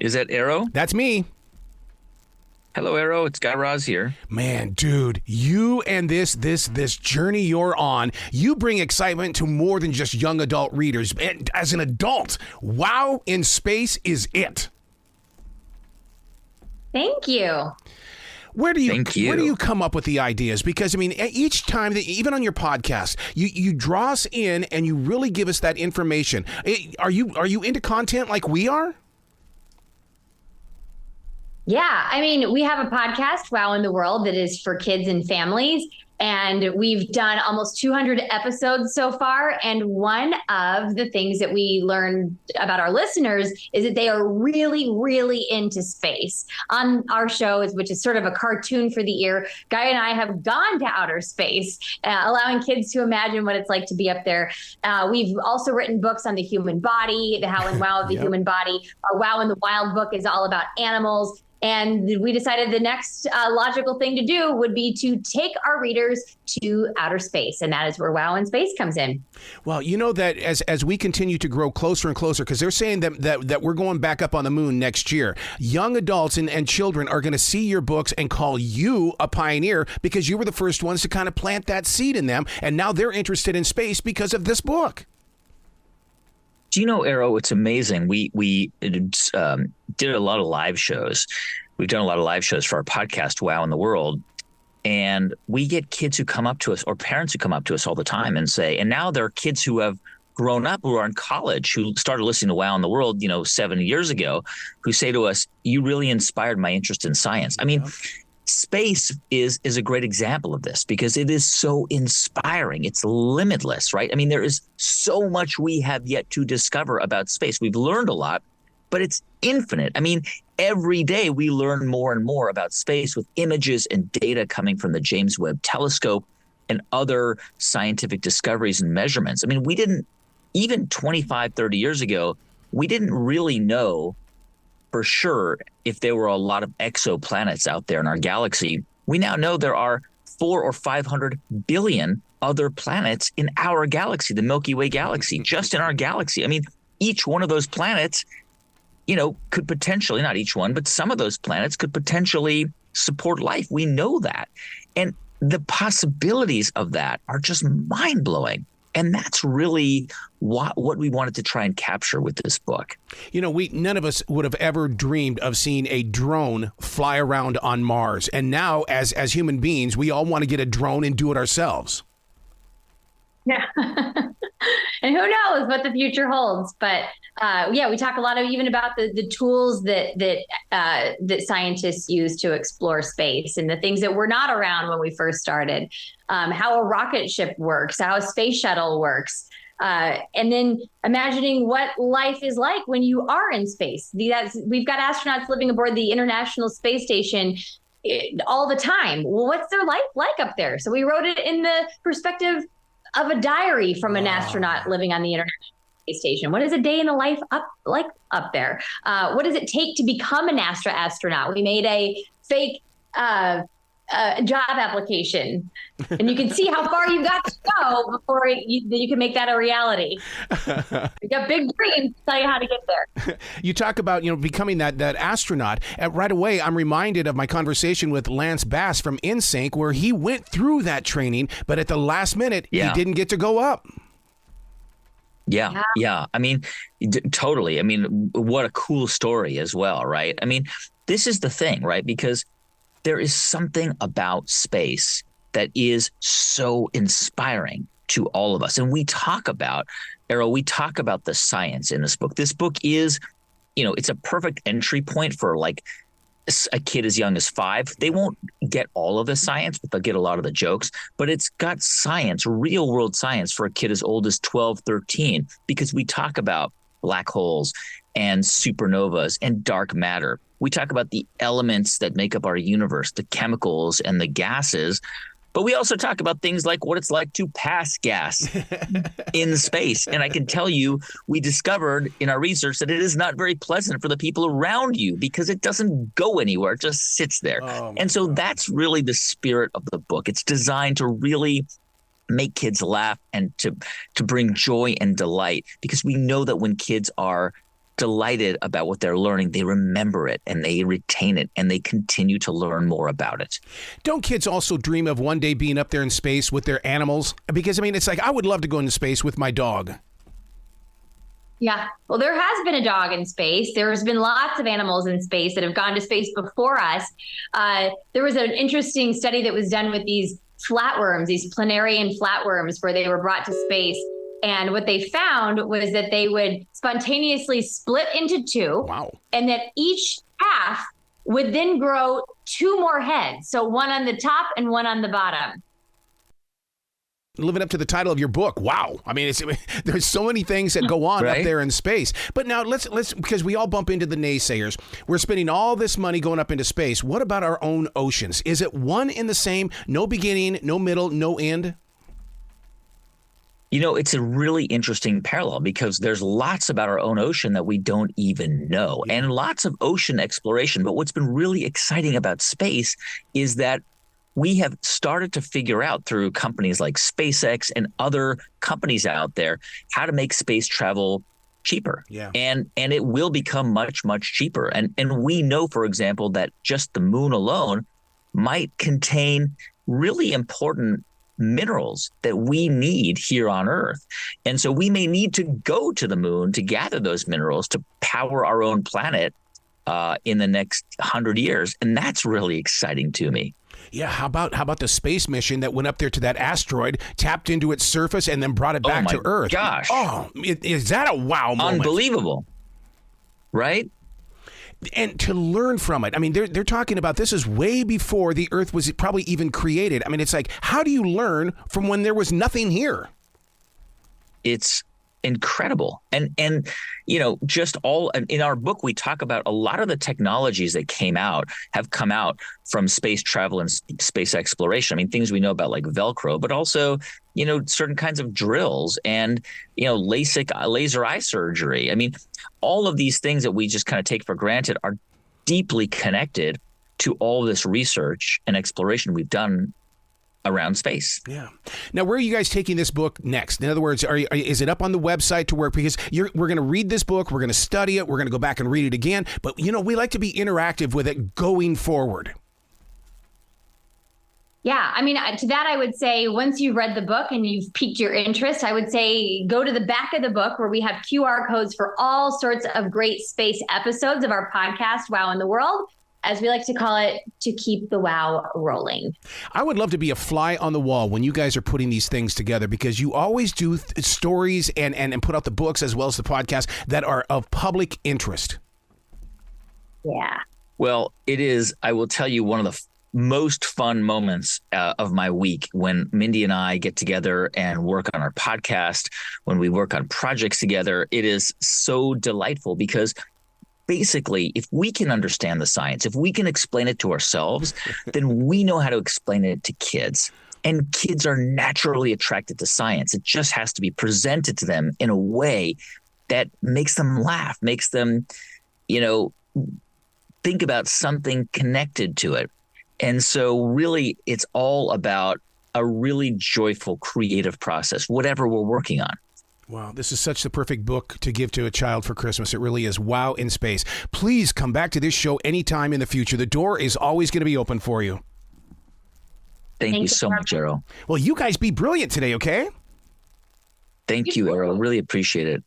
Is that Arrow? That's me. Hello, Arrow. It's Guy Raz here. Man, dude, you and this journey you're on, you bring excitement to more than just young adult readers. And as an adult, Wow in Space is it. Thank you. Where do you come up with the ideas? Because, I mean, each time, that even on your podcast, you draw us in and you really give us that information. Are you into content like we are? Yeah, I mean, we have a podcast, Wow in the World, that is for kids and families. And we've done almost 200 episodes so far. And one of the things that we learned about our listeners is that they are really, really into space. On our show, which is sort of a cartoon for the ear, Guy and I have gone to outer space, allowing kids to imagine what it's like to be up there. We've also written books on the human body, the how and wow of the human body. Our Wow in the Wild book is all about animals. And we decided the next logical thing to do would be to take our readers to outer space. And that is where Wow in Space comes in. Well, you know that as we continue to grow closer and closer, because they're saying that we're going back up on the moon next year, young adults and children are going to see your books and call you a pioneer because you were the first ones to kind of plant that seed in them. And now they're interested in space because of this book. Do you know, Arrow, it's amazing. We did a lot of live shows. We've done a lot of live shows for our podcast, Wow in the World. And we get kids who come up to us or parents who come up to us all the time and say, and now there are kids who have grown up, who are in college, who started listening to Wow in the World, 7 years ago, who say to us, you really inspired my interest in science. I mean, space is a great example of this because it is so inspiring. It's limitless, right? I mean, there is so much we have yet to discover about space. We've learned a lot, but it's infinite. I mean, every day we learn more and more about space with images and data coming from the James Webb Telescope and other scientific discoveries and measurements. I mean, we didn't, even 25, 30 years ago, we didn't really know for sure if there were a lot of exoplanets out there in our galaxy. We now know there are 400 or 500 billion other planets in our galaxy, the Milky Way galaxy, just in our galaxy. I mean, each one of those planets, could potentially, not each one, but some of those planets could potentially support life. We know that. And the possibilities of that are just mind-blowing. And that's really what we wanted to try and capture with this book. None of us would have ever dreamed of seeing a drone fly around on Mars. And now, as human beings, we all want to get a drone and do it ourselves. Yeah. And who knows what the future holds. But we talk a lot even about the tools that scientists use to explore space and the things that were not around when we first started, how a rocket ship works, how a space shuttle works, and then imagining what life is like when you are in space. We've got astronauts living aboard the International Space Station all the time. Well, what's their life like up there? So we wrote it in the perspective of a diary from an astronaut living on the International Space Station. What is a day in the life up there? What does it take to become an astronaut? We made a fake job application, and you can see how far you got to go before you can make that a reality. You got big dreams to tell you how to get there. You talk about becoming that astronaut. Right away, I'm reminded of my conversation with Lance Bass from NSYNC, where he went through that training, but at the last minute, he didn't get to go up. Yeah. I mean, totally. I mean, what a cool story as well, right? I mean, this is the thing, right? Because there is something about space that is so inspiring to all of us. And we talk about, Errol, the science in this book. This book is, it's a perfect entry point for like a kid as young as 5. They won't get all of the science, but they'll get a lot of the jokes. But it's got science, real world science for a kid as old as 12, 13, because we talk about black holes and supernovas and dark matter. We talk about the elements that make up our universe, the chemicals and the gases. But we also talk about things like what it's like to pass gas in space. And I can tell you, we discovered in our research that it is not very pleasant for the people around you because it doesn't go anywhere. It just sits there. And so that's really the spirit of the book. It's designed to really make kids laugh and to bring joy and delight, because we know that when kids are delighted about what they're learning, they remember it and they retain it and they continue to learn more about it. Don't kids also dream of one day being up there in space with their animals? Because, I mean, it's like, I would love to go into space with my dog. Yeah. Well, there has been a dog in space. There's been lots of animals in space that have gone to space before us. There was an interesting study that was done with these flatworms, these planarian flatworms, where they were brought to space. And what they found was that they would spontaneously split into two. Wow. And that each half would then grow two more heads. So one on the top and one on the bottom. Living up to the title of your book. Wow. I mean, there's so many things that go on right? up there in space. But now let's because we all bump into the naysayers. We're spending all this money going up into space. What about our own oceans? Is it one and the same? No beginning, no middle, no end? You know, it's a really interesting parallel because there's lots about our own ocean that we don't even know, and lots of ocean exploration. But what's been really exciting about space is that we have started to figure out through companies like SpaceX and other companies out there how to make space travel cheaper. Yeah. And it will become much, much cheaper. And we know, for example, that just the moon alone might contain really important minerals that we need here on Earth. And so we may need to go to the moon to gather those minerals to power our own planet in the next 100 years. And that's really exciting to me. Yeah, how about the space mission that went up there to that asteroid, tapped into its surface, and then brought it back to Earth? Gosh. Oh, is that a wow moment? Unbelievable. Right? And to learn from it. I mean, they're talking about this is way before the Earth was probably even created. I mean, it's like, how do you learn from when there was nothing here? It's incredible. And you know, just all in our book, we talk about a lot of the technologies that have come out from space travel and space exploration. I mean, things we know about like Velcro, but also, you know, certain kinds of drills and, you know, LASIK laser eye surgery. I mean, all of these things that we just kind of take for granted are deeply connected to all this research and exploration we've done around space. Yeah. Now, where are you guys taking this book next? In other words, is it up on the website to work? Because we're going to read this book, we're going to study it, we're going to go back and read it again. But, you know, we like to be interactive with it going forward. Yeah, I mean, to that, I would say once you've read the book and you've piqued your interest, I would say go to the back of the book where we have QR codes for all sorts of great space episodes of our podcast, Wow in the World, as we like to call it, to keep the wow rolling. I would love to be a fly on the wall when you guys are putting these things together, because you always do stories and put out the books as well as the podcast that are of public interest. Yeah. Well, it is, I will tell you, one of the most fun moments of my week when Mindy and I get together and work on our podcast, when we work on projects together. It is so delightful because basically, if we can understand the science, if we can explain it to ourselves, then we know how to explain it to kids. And kids are naturally attracted to science. It just has to be presented to them in a way that makes them laugh, makes them, you know, think about something connected to it. And so really, it's all about a really joyful, creative process, whatever we're working on. Wow, this is such the perfect book to give to a child for Christmas. It really is. Wow in Space. Please come back to this show anytime in the future. The door is always going to be open for you. Thank you so much, Arrow. Well, you guys be brilliant today, okay? Thank you, Arrow. Really appreciate it.